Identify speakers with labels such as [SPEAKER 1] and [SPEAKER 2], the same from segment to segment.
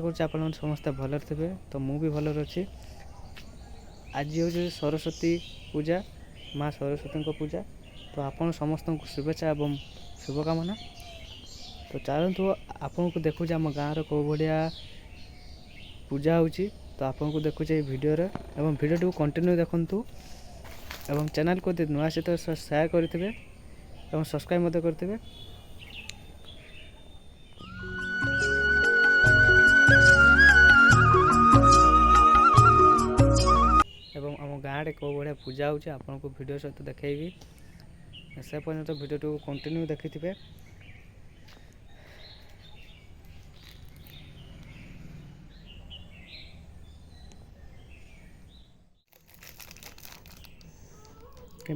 [SPEAKER 1] करुँच आप समस्ते भलर थे। तो मुझे भलर अच्छी। आज हूँ सरस्वती पूजा, माँ सरस्वती पूजा। तो आपन समस्त को शुभेच्छा एवं शुभकामना। तो चलतु आपन को देखुचे आम गाँव कौ भाया पूजा हो। तो आपन को देखुचे वीडियो एवं वीडियो को कंटिन्यू देखु एवं चैनल को नुआ सहित शेयर करेंगे और सब्सक्राइब करेंगे। एवं आम गाँव कौ भाया पूजा हो आपन को वीडियो सहित देखी से पर्यंत वीडियो को कंटिन्यू देखी थे।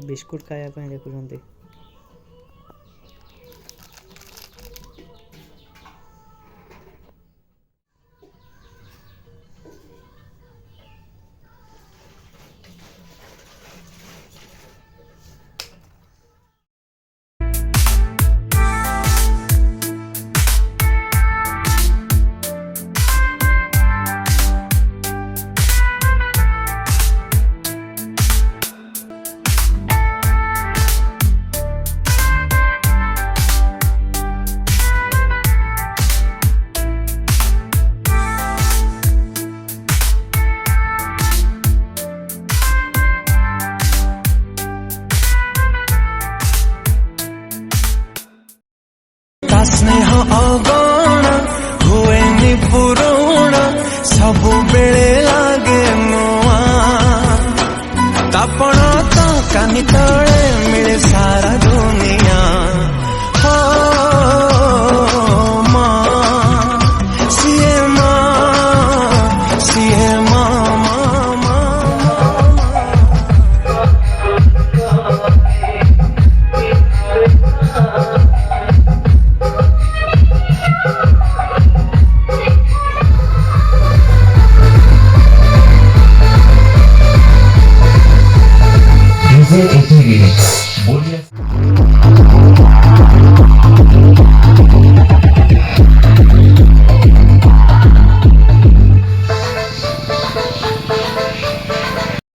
[SPEAKER 1] बिस्कुट खाया देखुं।
[SPEAKER 2] स्नेह अगण हुएनि पुराण सबु बेले लागे नुआ तापण तो कानी तले मिले सारा दुनिया। हो माँ सीए माँ
[SPEAKER 3] DJ 80 minutes.